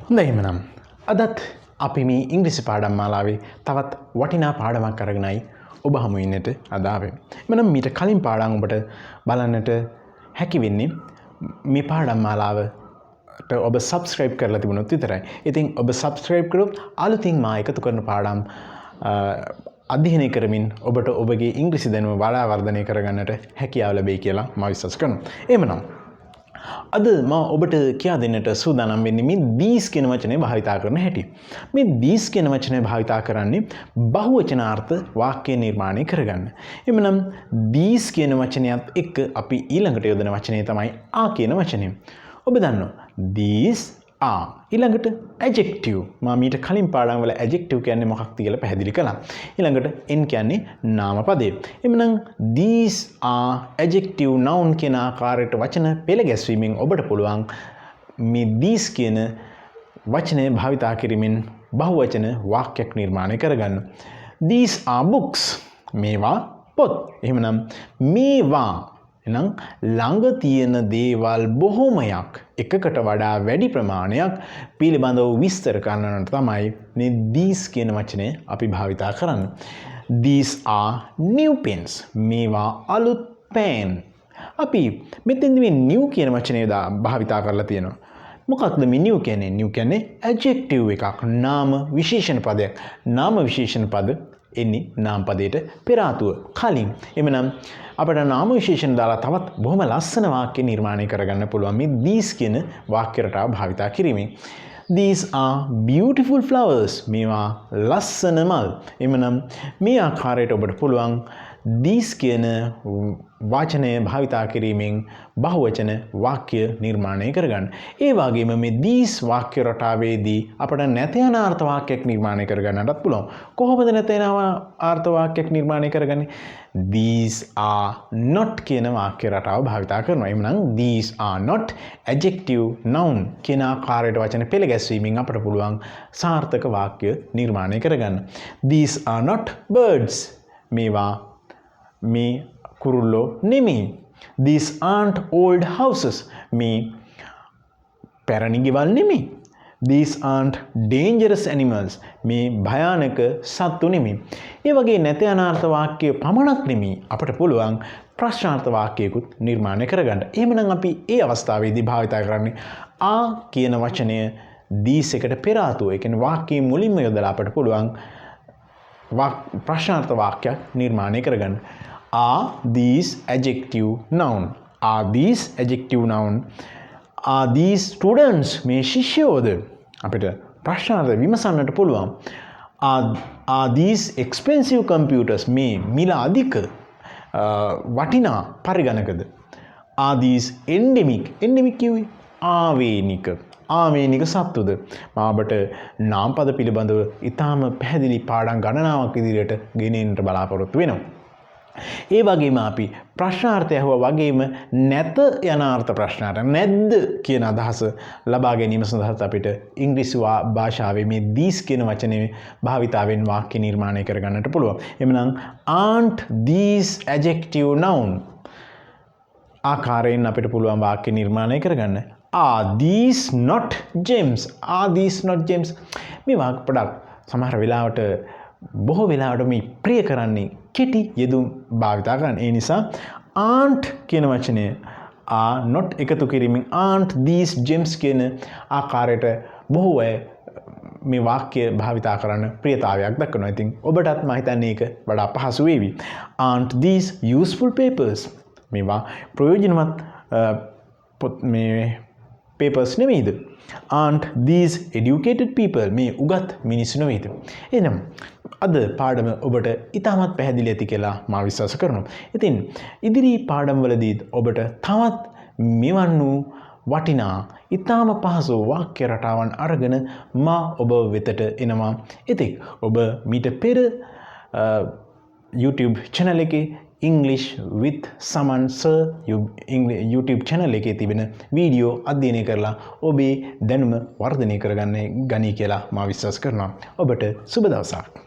හොඳයි එහෙනම් අදත් අපි මේ ඉංග්‍රීසි පාඩම් මාලාවේ තවත් වටිනා පාඩමක් අරගෙනයි ඔබ හමු වෙන්නට අද ආවේ. එමනම් මීට කලින් පාඩම් ඔබට බලන්නට හැකි වෙන්නේ මේ පාඩම් මාලාවට ඔබ subscribe කරලා තිබුණොත් විතරයි. ඉතින් ඔබ subscribe කරොත් අලුතින් මා එකතු කරන පාඩම් අධ්‍යයනය කරමින් ඔබට ඔබගේ ඉංග්‍රීසි දැනුම වඩා වර්ධනය කරගන්නට හැකියාව ලැබෙයි කියලා මම විශ්වාස කරනවා. එහෙමනම් අද මම ඔබට කියා දෙන්නට සූදානම් වෙන්නේ මේ these කියන වචනේ භාවිතා කරන හැටි. මේ these කියන වචනේ භාවිතා කරන්නේ බහුවචනාර්ථ වාක්‍ය නිර්මාණය කරගන්න. එhmenan these කියන වචනයත් එක්ක අපි ඊළඟට යොදන වචනේ තමයි are කියන වචනේ. ඔබ දන්නවා these are ඊළඟට adjective. මම ඊට කලින් පාඩම් වල adjective කියන්නේ මොකක්ද කියලා පැහැදිලි කළා. ඊළඟට n කියන්නේ නාම පදේ. එhmenan these are adjective noun කියන ආකාරයට වචන පෙළ ගැස්වීමෙන් ඔබට පුළුවන් මේ these කියන වචනය භාවිතා කිරීමෙන් බහුවචන වාක්‍යයක් නිර්මාණය කරගන්න. These are books. මේවා පොත්. එහෙමනම් මේවා එනම් ළඟ තියෙන දේවල් බොහොමයක් එකකට වඩා වැඩි ප්‍රමාණයක් පිළිබඳව විස්තර කරන්නට තමයි මේ these කියන වචනේ අපි භාවිතා කරන්නේ. These are new pens. මේවා අලුත් පෑන්. අපි මෙතෙන්දි මේ new කියන වචනේ භාවිතා කරලා තියෙනවා. මොකක්ද මේ new කියන්නේ? new කියන්නේ adjective එකක්. නාම විශේෂණ පදයක්. නාම විශේෂණ පද එන්නේ නාම පදයට පෙර ආතුව කලින්. එමනම් අපට නාම විශේෂණ දාලා තවත් බොහොම ලස්සන වාක්‍ය නිර්මාණය කරගන්න පුළුවන් මේ these කියන වාක්‍ය රටාව භාවිතා කිරීමෙන්. These are beautiful flowers. මේවා ලස්සන මල්. එමනම් මේ ආකාරයට ඔබට පුළුවන් these කියන වචනය භාවිතා කිරීමෙන් බහුවචන වාක්‍ය නිර්මාණය කරගන්න. ඒ වගේම මේ these වාක්‍ය රටාවේදී අපට නැතයන අර්ථ වාක්‍යයක් නිර්මාණය කරගන්නටත් පුළුවන්. කොහොමද නැතයන අර්ථ වාක්‍යයක් නිර්මාණය කරගන්නේ? These are not කියන වාක්‍ය රටාව භාවිතා කරනවා. එhmenan these are not adjective noun කියන ආකාරයට වචන පෙළ ගැස්වීමෙන් අපට පුළුවන් සාර්ථක වාක්‍ය නිර්මාණය කරගන්න. These are not birds. මේවා මේ කුරුල්ලෝ නෙමෙයි. These aren't old houses. මේ පැරණි ගෙවල් නෙමෙයි. These aren't dangerous animals. මේ භයානක සත්තු නෙමෙයි. ඒ වගේ නැත අනාර්ථ වාක්‍ය පමණක් නෙමෙයි අපට පුළුවන් ප්‍රශ්නාර්ථ වාක්‍යයකුත් නිර්මාණය කරගන්න. එහෙමනම් අපි ඒ අවස්ථාවේදී භාවිත කරන්නේ ආ කියන වචනය these එකට පෙර ආතුව. ඒ කියන්නේ වාක්‍යයේ මුලින්ම යොදලා අපට පුළුවන් ප්‍රශ්නාර්ථ වාක්‍යයක් නිර්මාණය කරගන්න. Are these adjective noun? Are these adjective noun? Are these students? මේ ශිෂ්‍යයෝද? අපිට ප්‍රශ්නාර්ථ විමසන්නට පුළුවන්. Are these expensive computers? මේ මිල අධික වටිනා පරිගණකද? Are these endemic? endemic කිව්වේ ආවේනික. ආවේනික සත්තුද? මාබට නාම පද පිළිබඳව ඊටාම පැහැදිලි පාඩම් ගණනාවක් ඉදිරියට ගෙනෙන්නට බලාපොරොත්තු වෙනවා. ඒ වගේම අපි ප්‍රශ්නාර්ථය ඇහුවා වගේම නැත යන අර්ථ ප්‍රශ්නාර්ථ නැද්ද කියන අදහස ලබා ගැනීම සඳහා අපිට ඉංග්‍රීසි භාෂාවේ මේ these කියන වචනේ භාවිතාවෙන් වාක්‍ය නිර්මාණය කරගන්නට පුළුවන්. එhmenan aren't these adjective noun ආකාරයෙන් අපිට පුළුවන් වාක්‍ය නිර්මාණය කරගන්න. Are these not gems? Are these not gems? මේ වාක්‍ය පොඩක් සමහර වෙලාවට බොහෝ වෙලාවට මේ ප්‍රිය කරන්නේ කෙටි යෙදුම් භාවිතා කරන්න. ඒ නිසා aren't කියන වචනය are not එකතු කිරීමෙන් aren't these gems කියන ආකාරයට බොහෝ අය මේ වාක්‍ය භාවිතා කරන්න ප්‍රියතාවයක් දක්වනවා. ඉතින් ඔබටත් මම හිතන්නේ ඒක වඩා පහසු වේවි. Aren't these useful papers? මේවා ප්‍රයෝජනවත් මේ papers නෙමෙයිද? Aren't these educated people? මේ උගත් මිනිස්සු නෙමෙයිද? එහෙනම් අද පාඩම ඔබට ඉතාමත් පැහැදිලි ඇති කියලා මා විශ්වාස කරනවා. ඉතින් ඉදිරි පාඩම්වලදී ඔබට තවත් මෙවන් වූ වටිනා ඉතාම පහසු වාක්‍ය රටාවන් අරගෙන මා ඔබ වෙතට එනවා. ඉතින් ඔබ මීට පෙර YouTube channel එකේ English with Saman Sir YouTube channel එකේ තිබෙන වීඩියෝ අධ්‍යයනය කරලා ඔබේ දැනුම වර්ධනය කරගන්න ගනී කියලා මා විශ්වාස කරනවා. ඔබට සුබ දවසක්.